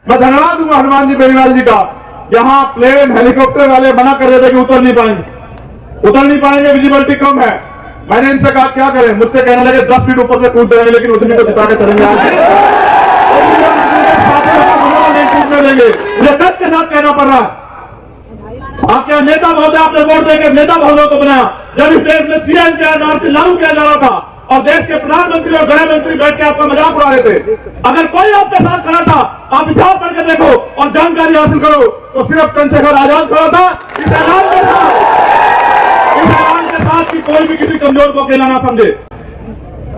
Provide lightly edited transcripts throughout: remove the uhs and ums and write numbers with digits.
मैं धन्यवाद दूंगा हनुमान जी बेनीवाल जी का। यहाँ प्लेन हेलीकॉप्टर वाले मना कर रहे थे कि उतर नहीं पाएंगे, विजिबिलिटी कम है। मैंने इनसे कहा क्या करें, मुझसे कहने लगे 10 फीट ऊपर से कूद जाएंगे लेकिन उतनी को जिता के चलेंगे। मुझे कष्ट के साथ कहना पड़ रहा है। आपके नेता महोदय, आपने वोट देकर नेता महोदय को बनाया जब इस देश में CAA से लागू किया जा रहा था और देश के प्रधानमंत्री और गृह मंत्री बैठ के आपका मजाक उड़ा रहे थे। अगर कोई आपके साथ खड़ा था, आप इतिहास पढ़ के देखो और जानकारी हासिल करो, तो सिर्फ चंद्रशेखर आजाद खड़ा था। इस ऐलान के साथ कि कोई भी किसी कमजोर को अकेला ना समझे।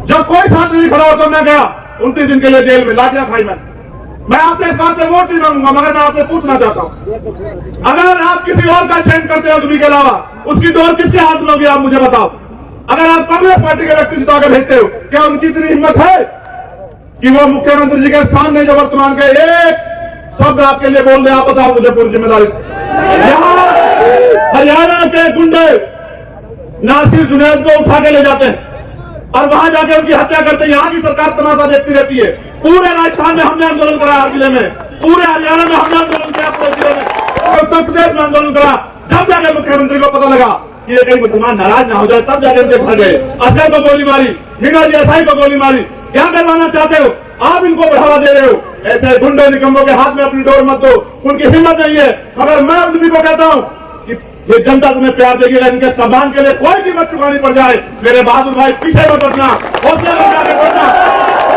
जब कोई साथ नहीं खड़ा होता, मैं गया 29 दिन के लिए जेल में, लाठियां खाई मैं आपसे इस बात पे वोट नहीं मांगूंगा, मगर मैं आपसे पूछना चाहता हूं, अगर आप किसी और का चयन करते हो तुम्ही के अलावा, उसकी डोर किसके हाथ में होगी आप मुझे बताओ। अगर आप कांग्रेस पार्टी के व्यक्ति जिता कर भेजते हो, क्या उनकी इतनी हिम्मत है कि वो मुख्यमंत्री जी के सामने जो वर्तमान के एक शब्द आपके लिए बोल दे? आप बताओ मुझे पूरी जिम्मेदारी से। यहाँ हरियाणा के गुंडे नासिर जुनैद को उठा के ले जाते हैं और वहां जाके उनकी हत्या करते हैं। यहाँ की सरकार तमाशा देखती रहती है। पूरे राजस्थान में हमने आंदोलन करा, हर जिले में, पूरे हरियाणा में हमने आंदोलन किया, पूरे जिले में, उत्तर प्रदेश में आंदोलन करा। जब जाके मुख्यमंत्री को पता लगा कि ये कहीं मुसलमान नाराज ना हो जाए, तब जाके उनके घर गए, असगर को गोली मारी, मीना जी एसआई को गोली मारी। क्या करवाना चाहते हो आप? इनको बढ़ावा दे रहे हो। ऐसे गुंडे निकम्मों के हाथ में अपनी डोर मत दो, उनकी हिम्मत नहीं है। मगर मैं आदमी को कहता हूं कि ये जनता तुम्हें प्यार देगी, इनके सम्मान के लिए कोई कीमत चुकानी पड़ जाए, मेरे बहादुर भाई पीछे मत हटना, हौसला लगा के बढ़ना।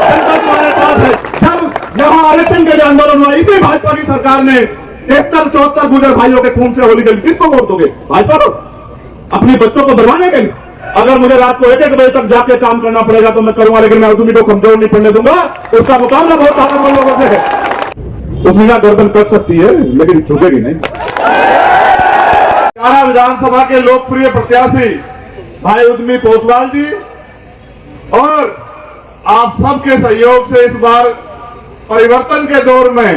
जनता तुम्हारे साथ है। जब यहाँ आरक्षण के लिए आंदोलन हुआ, इसी भाजपा की सरकार ने 73-74 गुजर भाइयों के खून से होली खेली। किसको वोट दोगे? भाजपा को? अपने बच्चों को बर्बाने के लिए? अगर मुझे रात को 1-1 बजे तक जाके काम करना पड़ेगा तो मैं करूंगा, लेकिन मैं उद्यमी को कमजोर नहीं पड़ने दूंगा। उसका मुकाबला बहुत ताकतवर लोगों से है। उसने ना गर्दन कर सकती है लेकिन झुकेगी नहीं। कारा विधानसभा के लोकप्रिय प्रत्याशी भाई उद्यमी पोसवाल जी और आप सबके सहयोग से इस बार परिवर्तन के दौर में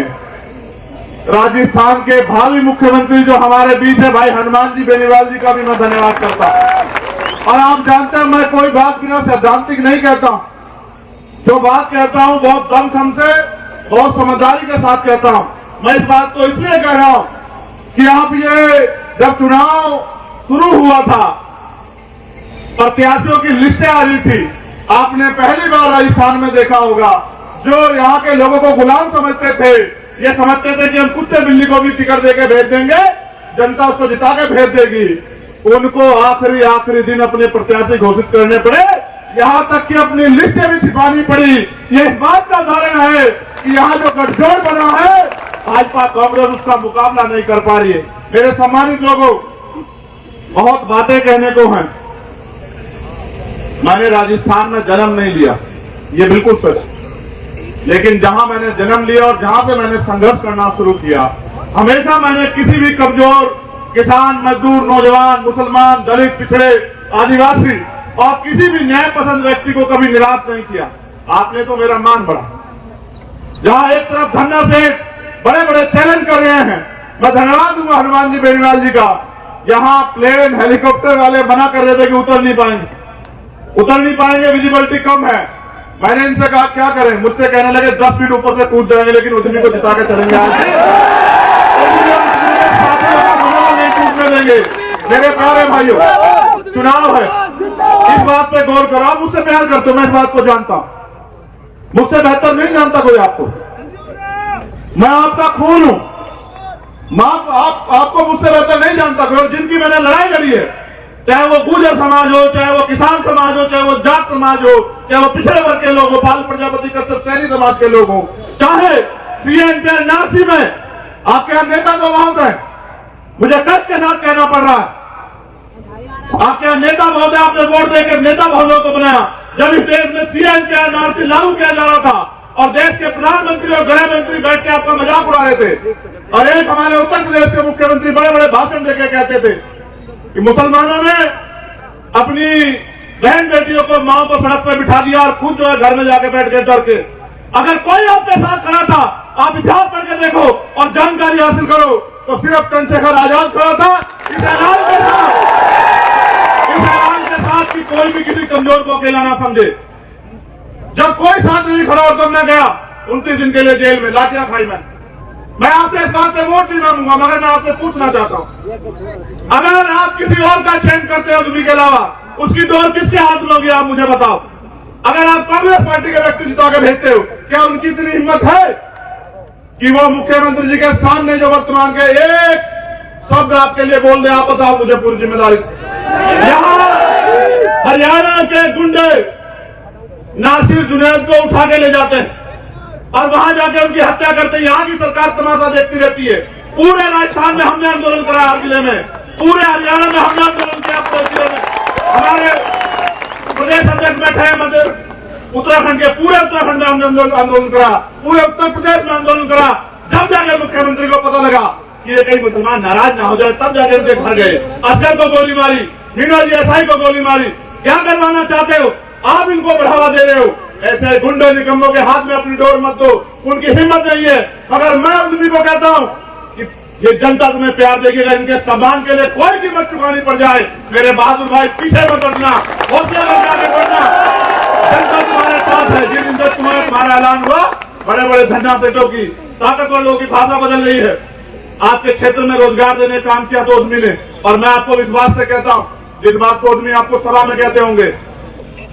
राजस्थान के भावी मुख्यमंत्री जो हमारे बीच है भाई हनुमान जी बेनीवाल जी का भी मैं धन्यवाद करता हूं। और आप जानते हैं मैं कोई बात बिना सैद्धांतिक नहीं कहता हूं। जो बात कहता हूं बहुत दमखम से, बहुत समझदारी के साथ कहता हूं। मैं इस बात को इसलिए कह रहा हूं कि आप ये जब चुनाव शुरू हुआ था, प्रत्याशियों की लिस्टें आ रही थी, आपने पहली बार राजस्थान में देखा होगा जो यहाँ के लोगों को गुलाम समझते थे, ये समझते थे कि हम कुत्ते बिल्ली को भी टिकट देके भेज देंगे, जनता उसको जिता के भेज देगी, उनको आखिरी दिन अपने प्रत्याशी घोषित करने पड़े, यहां तक कि अपनी लिस्टें भी छिपानी पड़ी। ये इस बात का उदाहरण है कि यहाँ जो गठजोड़ बना है, भाजपा कांग्रेस उसका मुकाबला नहीं कर पा रही है। मेरे सम्मानित लोगों, बहुत बातें कहने को हैं। मैंने राजस्थान में जन्म नहीं लिया, ये बिल्कुल सच, लेकिन जहां मैंने जन्म लिया और जहां से मैंने संघर्ष करना शुरू किया, हमेशा मैंने किसी भी कमजोर किसान, मजदूर, नौजवान, मुसलमान, दलित, पिछड़े, आदिवासी और किसी भी न्याय पसंद व्यक्ति को कभी निराश नहीं किया। आपने तो मेरा मान बढ़ा। जहां एक तरफ धन्ना सेठ बड़े बड़े चैलेंज कर रहे हैं, मैं धन्यवाद दूंगा हनुमान जी बेनीवाल जी का। यहाँ प्लेन हेलीकॉप्टर वाले मना कर रहे थे कि उतर नहीं पाएंगे, विजिबिलिटी कम है। मैंने इनसे कहा क्या करें, मुझसे कहने लगे 10 फीट ऊपर से कूद जाएंगे लेकिन उद्यमी को जिता के चलेंगे। नहीं टूटने देंगे। मेरे प्यारे भाइयों, चुनाव है, इस बात पे गौर करो। आप मुझसे प्यार करते हो, मैं इस बात को जानता हूं। मुझसे बेहतर नहीं जानता कोई आपको। मैं आपका खून हूं। आपको मुझसे बेहतर नहीं जानता कोई। जिनकी मैंने लड़ाई लड़ी है, चाहे वो गुर्जर समाज हो, चाहे वो किसान समाज हो, चाहे वो जाट समाज हो, चाहे वो पिछड़े वर्ग के लोग हो, बाल प्रजापति कश्यप शहरी समाज के लोग हो, चाहे CAA में आपके यहाँ नेता तो बहुत है। मुझे कष्ट के साथ कहना पड़ रहा है। आपके यहाँ नेता महोदय, आपने वोट देकर नेता महोदय को बनाया जब इस देश में CAA से लागू किया जा रहा था और देश के प्रधानमंत्री और गृह मंत्री बैठ के आपका मजाक उड़ा रहे थे। और एक हमारे उत्तर प्रदेश के मुख्यमंत्री बड़े बड़े भाषण देके कहते थे कि मुसलमानों ने अपनी बहन बेटियों को, मां को सड़क पर बिठा दिया और खुद जो है घर में जाके बैठ गए डर के। अगर कोई आपके साथ खड़ा था, आप इतिहास पढ़ के देखो और जानकारी हासिल करो, तो सिर्फ चंद्रशेखर आजाद खड़ा था। इस ऐलान के साथ कि कोई भी किसी कमजोर को अकेला ना समझे। जब कोई साथ नहीं खड़ा और तब मैं गया 29 दिन के लिए जेल में, लाठियां खाई मैं आपसे इस बात पे वोट नहीं मांगूंगा, मगर मैं आपसे पूछना चाहता हूं, अगर आप किसी और का चयन करते हो उद्यमी के अलावा, उसकी डोर किसके हाथ में होगी आप मुझे बताओ। अगर आप कांग्रेस पार्टी के व्यक्ति जिता के भेजते हो, क्या उनकी इतनी हिम्मत है कि वो मुख्यमंत्री जी के सामने जो वर्तमान के एक शब्द आपके लिए बोल दे? आप बताओ मुझे पूरी जिम्मेदारी से। यहां हरियाणा के गुंडे नासिर जुनैद को उठा के ले जाते हैं और वहां जाके उनकी हत्या करते हैं। यहाँ की सरकार तमाशा देखती रहती है। पूरे राजस्थान में हमने आंदोलन करा, हर जिले में, पूरे हरियाणा में हमने आंदोलन किया, पूरे जिले में हमारे प्रदेश अध्यक्ष बैठे हैं मध्य उत्तराखंड के, पूरे उत्तराखंड में हमने आंदोलन करा, पूरे उत्तर प्रदेश में आंदोलन करा। जब जाके मुख्यमंत्री को पता लगा कि ये कई मुसलमान नाराज ना हो जाए, तब जाके उनके घर गए, असगर को गोली मारी, मीना जी एसआई को गोली मारी। क्या करवाना चाहते हो आप? इनको बढ़ावा दे रहे हो। ऐसे गुंडे निकम्मों के हाथ में अपनी डोर मत दो, उनकी हिम्मत नहीं है। मगर मैं उद्यमी को कहता हूं कि ये जनता तुम्हें प्यार देगी, अगर इनके सम्मान के लिए कोई कीमत चुकानी पड़ जाए, मेरे बहादुर भाई पीछे मत हटना, हौसला करके आगे बढ़ना। जनता तुम्हारे साथ है। जिस दिन से तुम्हारा ऐलान हुआ, बड़े बड़े धन्ना सेठों की, ताकतवर लोगों की भाषा बदल रही है। आपके क्षेत्र में रोजगार देने का काम किया तो उद्यमी ने, और मैं आपको विश्वास से कहता हूं, जिस बात को उद्यमी आपको सभा में कहते होंगे,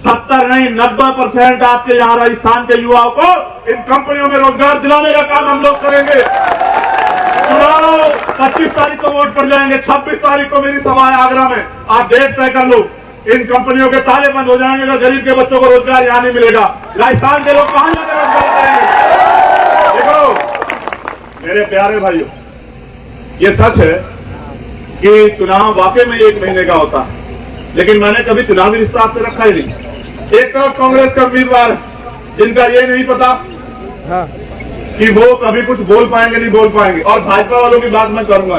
70 नहीं 90% आपके यहाँ राजस्थान के युवाओं को इन कंपनियों में रोजगार दिलाने का काम हम लोग करेंगे। चुनाव 25 तारीख को वोट पड़ जाएंगे, 26 तारीख को मेरी सभा है आगरा में, आप डेट तय कर लो। इन कंपनियों के ताले बंद हो जाएंगे अगर गरीब के बच्चों को रोजगार यहाँ नहीं मिलेगा। राजस्थान के लोग कहां जाकर रोजगार करेंगे? देखो मेरे प्यारे भाइयों, ये सच है कि चुनाव वाकई में 1 महीने का होता है, लेकिन मैंने कभी चुनावी रिश्ता आपसे रखा ही नहीं। एक तरफ कांग्रेस के उम्मीदवार जिनका ये नहीं पता कि वो कभी कुछ बोल पाएंगे नहीं बोल पाएंगे, और भाजपा वालों की बात मैं करूंगा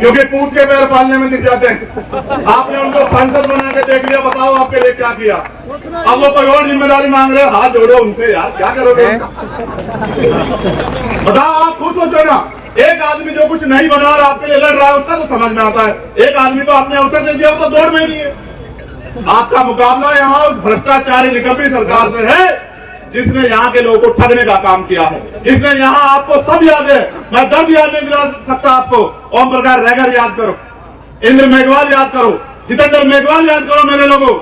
क्योंकि पूत के पैर पालने में दिख जाते हैं। आपने उनको सांसद बना के देख लिया, बताओ आपके लिए क्या किया। अब वो कोई और जिम्मेदारी मांग रहे, हाथ जोड़ो उनसे यार, क्या करोगे? बताओ, आप खुद सोचो ना। एक आदमी जो कुछ नहीं बना और आपके लिए लड़ रहा है, उसका तो समझ में आता है। एक आदमी को आपने अवसर दे दिया, वो तो दौड़ में नहीं है। आपका मुकाबला यहाँ उस भ्रष्टाचारी निकम्मी सरकार से है जिसने यहाँ के लोगों को ठगने का काम किया है, जिसने यहाँ आपको सब याद है। मैं दर्द याद नहीं दिला सकता आपको। ओम प्रकाश रैगर याद करो, इंद्र मेघवाल याद करो, जितेंद्र मेघवाल याद करो, मेरे लोगों,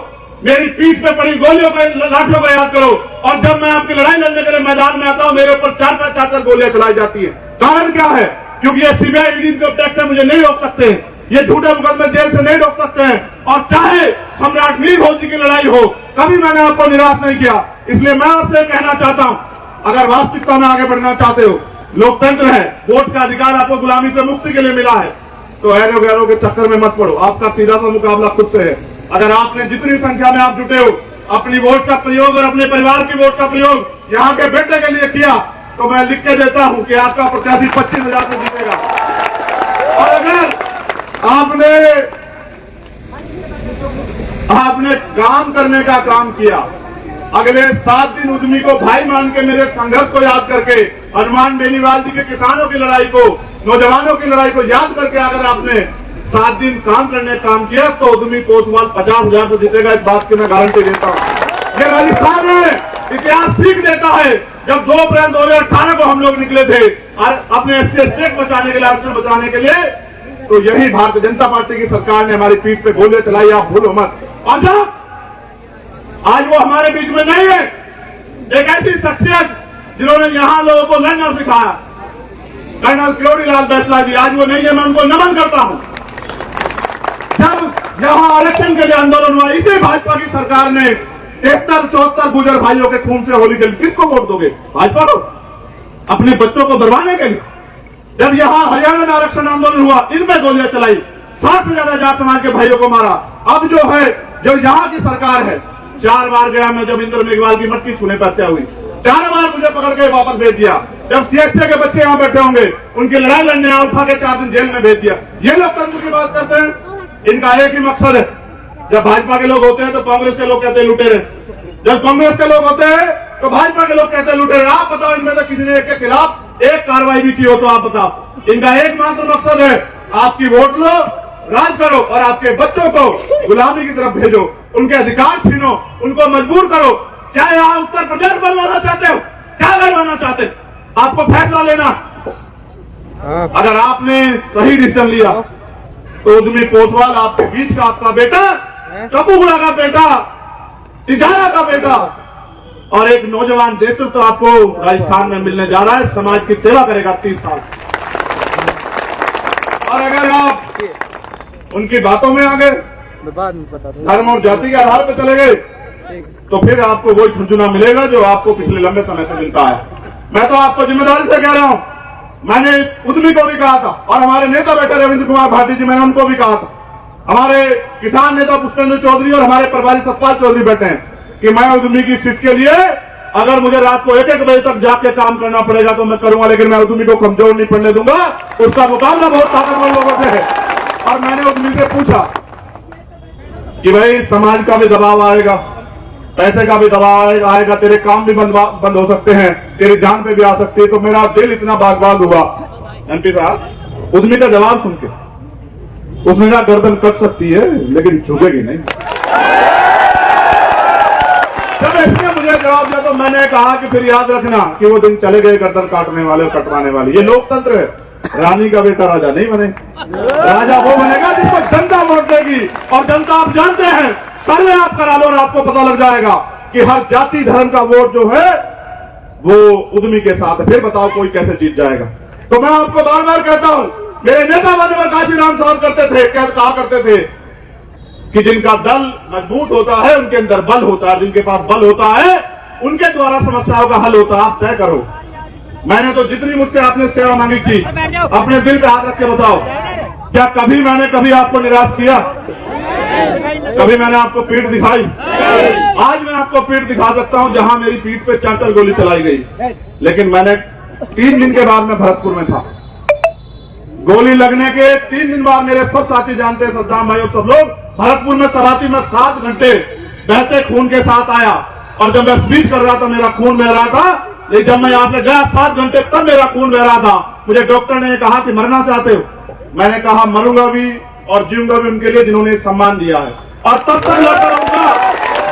मेरी पीठ पे पड़ी गोलियों का लाठियों का याद करो। और जब मैं आपकी लड़ाई लड़ने के लिए मैदान में आता हूँ, मेरे ऊपर 4-4 गोलियां चलाई जाती है। कारण क्या है? क्योंकि ये सीबीआई ईडी इनकम टैक्स से मुझे नहीं रोक सकते, ये झूठे मुकदमे जेल से नहीं रोक सकते हैं। और चाहे सम्राट मीर भोज जी की लड़ाई हो, कभी मैंने आपको निराश नहीं किया। इसलिए मैं आपसे कहना चाहता हूं, अगर वास्तविकता में आगे बढ़ना चाहते हो, लोकतंत्र है, वोट का अधिकार आपको गुलामी से मुक्ति के लिए मिला है, तो ऐरो गैरों के चक्कर में मत पड़ो। आपका सीधा सा मुकाबला खुद से है। अगर आपने जितनी संख्या में आप जुटे हो, अपनी वोट का प्रयोग और अपने परिवार की वोट का प्रयोग यहाँ के बेटे के लिए किया, तो मैं लिख के देता हूं कि आपका प्रत्याशी 25,000 से जीतेगा। और अगर आपने काम करने का काम किया, अगले 7 दिन उद्यमी को भाई मान के मेरे संघर्ष को याद करके, हनुमान बेनीवाल जी के किसानों की लड़ाई को, नौजवानों की लड़ाई को याद करके अगर आपने 7 दिन काम करने का काम किया, तो उद्यमी पोस्टवाल 50,000 से जीतेगा। इस बात की मैं गारंटी देता हूं। ये राजस्थान में इतिहास सीख देता है। जब 2 अप्रैल 2018 को हम लोग निकले थे और अपने स्टेट बचाने के लिए, आरक्षण बचाने के लिए, तो यही भारतीय जनता पार्टी की सरकार ने हमारी पीठ पे गोलियां चलाई, आप भूलो मत। और जब आज वो हमारे बीच में नहीं है, एक ऐसी शख्सियत जिन्होंने यहां लोगों को लड़ना सिखाया, कर्नल किरोड़ीलाल बैसला जी, आज वो नहीं है, मैं उनको नमन करता हूं। जब यहां आरक्षण के लिए आंदोलन हुआ, इसी भाजपा की सरकार ने 73-74 गुजर भाइयों के खून से होली खेली। किसको वोट दोगे? भाजपा को? अपने बच्चों को बर्बादने के लिए? जब यहां हरियाणा में आरक्षण आंदोलन हुआ, इनमें गोलियां चलाई, 60 से ज्यादा जाट समाज के भाइयों को मारा। अब जो है, जो यहां की सरकार है, 4 बार गया मैं, जब इंद्र मेघवाल की मटकी छूने पर हत्या हुई, 4 बार मुझे पकड़ के वापस भेज दिया। जब सीएचए के बच्चे यहां बैठे होंगे, उनकी लड़ाई लड़ने यहाँ उठा के 4 दिन जेल में भेज दिया। ये लोग तंत्र की बात करते हैं, इनका एक ही मकसद है। जब भाजपा के लोग होते हैं तो कांग्रेस के लोग कहते हैं लुटेरे, जब कांग्रेस के लोग होते हैं तो भाजपा के लोग कहते हैं लुटेरे। आप बताओ, इनमें से किसी ने एक के खिलाफ एक कार्रवाई भी की हो तो आप बताओ। इनका एकमात्र मकसद है, आपकी वोट लो, राज करो और आपके बच्चों को गुलामी की तरफ भेजो, उनके अधिकार छीनो, उनको मजबूर करो। क्या यहाँ उत्तर प्रदेश बनवाना चाहते हो? क्या बनवाना चाहते? आपको फैसला लेना। अगर आपने सही डिसीजन लिया तो उद्यमी पोसवाल आपके बीच का आपका बेटा, कपूगुड़ा का बेटा, तिजारा का बेटा और एक नौजवान नेतृत्व तो आपको राजस्थान में मिलने जा रहा है। समाज की सेवा करेगा 30 साल। और अगर आप उनकी बातों में आ गए, धर्म और जाति के आधार पर चले गए, तो फिर आपको वही झुंझुना मिलेगा जो आपको पिछले लंबे समय से मिलता है। मैं तो आपको जिम्मेदारी से कह रहा हूं, मैंने उद्यमी को भी कहा था और हमारे नेता बैठे रविंद्र कुमार भाटी जी, मैंने उनको भी कहा था, हमारे किसान नेता पुष्पेंद्र चौधरी और हमारे प्रभारी सतपाल चौधरी बैठे हैं कि मैं उद्यमी की सीट के लिए अगर मुझे रात को 1-1 बजे तक जाके काम करना पड़ेगा तो मैं करूंगा, लेकिन मैं उद्यमी को कमजोर नहीं पड़ने दूंगा। उसका मुकाबला बहुत ताकतवर लोगों से है। और मैंने उद्यमी से पूछा कि भाई समाज का भी दबाव आएगा, पैसे का भी दबाव आएगा, तेरे काम भी बंद हो सकते हैं, तेरी जान पे भी आ सकती है। तो मेरा दिल इतना बाग-बाग हुआ एमपी साहब उद्यमी का जवाब सुन के। उसने कहा गर्दन कट सकती है लेकिन झुकेगी नहीं। जब इसने मुझे जवाब दिया तो मैंने कहा कि फिर याद रखना कि वो दिन चले गए गर्दन काटने वाले और कटवाने वाले। ये लोकतंत्र है, रानी का बेटा राजा नहीं बने। राजा वो बनेगा जिसको जनता वोट देगी। और जनता आप जानते हैं, सर्वे आप करा लो और आपको पता लग जाएगा कि हर जाति धर्म का वोट जो है वो उद्यमी के साथ है। फिर बताओ कोई कैसे जीत जाएगा। तो मैं आपको बार बार कहता हूं, मेरे नेता माननीय काशीराम साहब कहा करते थे कि जिनका दल मजबूत होता है उनके अंदर बल होता है, जिनके पास बल होता है उनके द्वारा समस्याओं का हल होता है। आप तय करो। मैंने तो जितनी मुझसे आपने सेवा मांगी थी, अपने दिल पे हाथ रख के बताओ, क्या कभी मैंने आपको निराश किया? कभी मैंने आपको पीठ दिखाई? आज मैं आपको पीठ दिखा सकता हूं जहां मेरी पीठ पे 4 गोली चलाई गई। लेकिन मैंने 3 दिन के बाद मैं भरतपुर में था। गोली लगने के 3 दिन बाद मेरे सब साथी जानते हैं, सद्दाम भाई और सब लोग, भरतपुर में सराती में 7 घंटे बहते खून के साथ आया। और जब मैं स्पीच कर रहा था मेरा खून बह रहा था, लेकिन जब मैं यहां से गया 7 घंटे तब मेरा खून बह रहा था। मुझे डॉक्टर ने कहा कि मरना चाहते हो? मैंने कहा मरूंगा भी और जीऊंगा भी उनके लिए जिन्होंने सम्मान दिया है, और तब तक लड़ता रहूंगा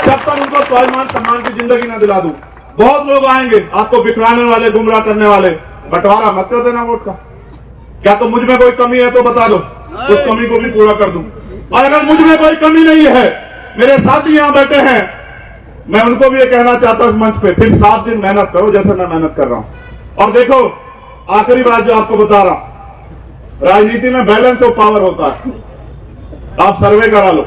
जब तक उनको स्वाभिमान सम्मान की जिंदगी न दिला दूं। बहुत लोग आएंगे आपको बिखराने वाले, गुमराह करने वाले, बंटवारा मत कर देना वोट का। क्या तो मुझ में कोई कमी है तो बता दो, उस कमी को भी पूरा कर दूं। और अगर मुझ में कोई कमी नहीं है, मेरे साथी यहां बैठे हैं, मैं उनको भी ये कहना चाहता हूं इस मंच पे, फिर 7 दिन मेहनत करो जैसे मैं मेहनत कर रहा हूं। और देखो, आखिरी बात जो आपको बता रहा हूं, राजनीति में बैलेंस ऑफ पावर होता है। आप सर्वे करा लो,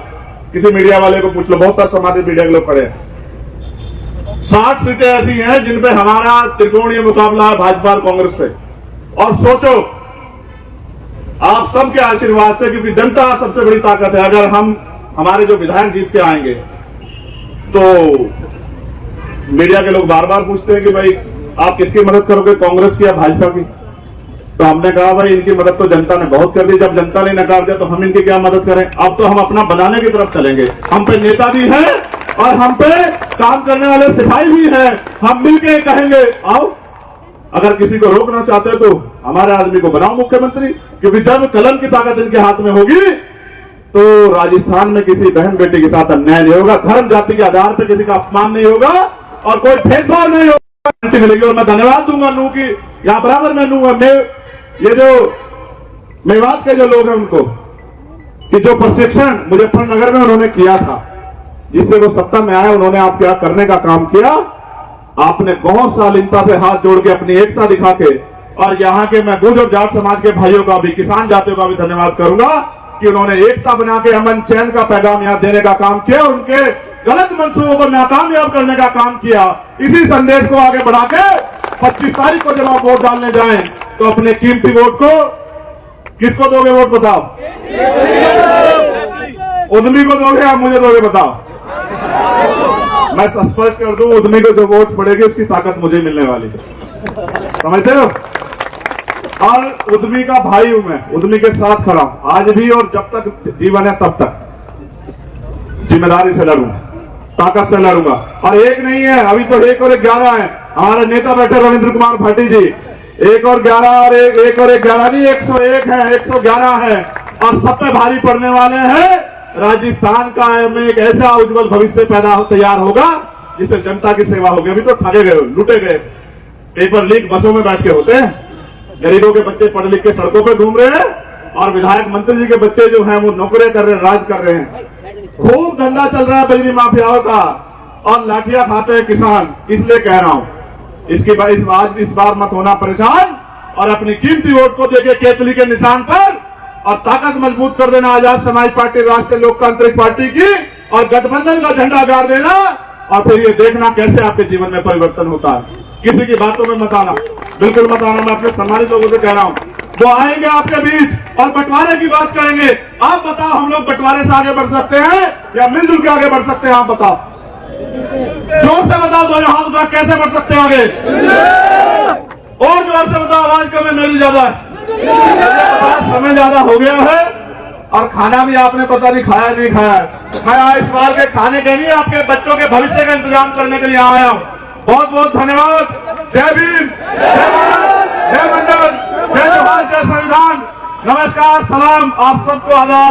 किसी मीडिया वाले को पूछ लो, बहुत सारे समाजिक मीडिया के लोग खड़े हैं। 60 सीटें ऐसी हैं जिन पे हमारा त्रिकोणीय मुकाबला है भाजपा और कांग्रेस से। और सोचो, आप सबके आशीर्वाद से, क्योंकि जनता सबसे बड़ी ताकत है, अगर हमारे जो विधायक जीत के आएंगे तो मीडिया के लोग बार बार पूछते हैं कि भाई आप किसकी मदद करोगे, कांग्रेस की या भाजपा की? तो हमने कहा भाई इनकी मदद तो जनता ने बहुत कर दी, जब जनता ने नकार दिया तो हम इनकी क्या मदद करें। अब तो हम अपना बनाने की तरफ चलेंगे। हम पे नेता भी है और हम पे काम करने वाले सिपाही भी है। हम मिलके कहेंगे आओ, अगर किसी को रोकना चाहते हो तो हमारे आदमी को बनाओ मुख्यमंत्री, क्योंकि जब कलम की ताकत इनके हाथ में होगी तो राजस्थान में किसी बहन बेटी के साथ अन्याय नहीं होगा, धर्म जाति के आधार पर किसी का अपमान नहीं होगा और कोई भेदभाव नहीं होगा, मिलेगी। और मैं धन्यवाद दूंगा नू की, यहां बराबर मैं दूंगा, मैं ये जो मेवात के जो लोग हैं उनको, कि जो प्रशिक्षण मुजफ्फरनगर में उन्होंने किया था, जिससे वो सत्ता में आए, उन्होंने आप क्या करने का काम किया। आपने बहुत शालीनता से हाथ जोड़ के अपनी एकता दिखा के, और यहाँ के मैं गुर्जर और जाट समाज के भाइयों का भी, किसान जातियों का भी धन्यवाद करूंगा कि उन्होंने एकता बना के अमन चैन का पैगाम यहाँ देने का काम किया, उनके गलत मंसूबों को नाकामयाब करने का काम किया। इसी संदेश को आगे बढ़ा के 25 तारीख को जब आप वोट डालने जाएं तो अपने कीमती वोट को किसको दोगे? वोट बताओ। उद्यमी को दोगे आप मुझे दोगे? बताओ। मैं स्पष्ट कर दूं, उद्यमी को जो वोट पड़ेगी उसकी ताकत मुझे मिलने वाली है, समझते हो? और उद्यमी का भाई हूं मैं, उद्यमी के साथ खड़ा हूं आज भी, और जब तक जीवन है तब तक जिम्मेदारी से लड़ूंगा, ताकत से लड़ूंगा। और एक नहीं है, अभी तो 1 और 11 है। हमारे नेता बैठे रविंद्र कुमार भाटी जी, 1 और 11 और 1 और 11 नहीं, 101 है, 111 है, और सब पे भारी पड़ने वाले हैं। राजस्थान का में एक ऐसा उज्जवल भविष्य तैयार होगा जिससे जनता की सेवा होगी। अभी तो ठगे गए, लूटे गए, पेपर लीक बसों में बैठ के होते हैं, गरीबों के बच्चे पढ़ लिख के सड़कों पे घूम रहे हैं और विधायक मंत्री जी के बच्चे जो हैं वो नौकरियां कर रहे हैं, राज कर रहे हैं। खूब धंधा चल रहा है बिजली माफियाओं का और लाठियां खाते हैं किसान। इसलिए कह रहा हूं इस बार मत होना परेशान और अपनी कीमती वोट को देके केतली के निशान पर और ताकत मजबूत कर देना आजाद समाज पार्टी राष्ट्रीय लोकतांत्रिक पार्टी की और गठबंधन का झंडा गाड़ देना और फिर ये देखना कैसे आपके जीवन में परिवर्तन होता है। किसी की बातों में मत आना, बिल्कुल मत आना। मैं अपने सम्मानित लोगों से कह रहा हूं, वो आएंगे आपके बीच और बंटवारे की बात करेंगे। आप बताओ, हम लोग बंटवारे से आगे बढ़ सकते हैं या मिलजुल के आगे बढ़ सकते हैं? आप बताओ, जोर से बताओ, दोनों हाथ उठा, कैसे बढ़ सकते हैं आगे? और जोर से बताओ, आवाज कम है मेरी ज्यादा है, समय ज्यादा हो गया है और खाना भी आपने पता नहीं खाया नहीं खाया। मैं इस बार के खाने के लिए आपके बच्चों के भविष्य का इंतजाम करने के लिए आया हूं। बहुत बहुत धन्यवाद। जय भीम, जय भारत, जय मंडल, जय जोहार, जय संविधान। नमस्कार, सलाम, आप सबको आदाब।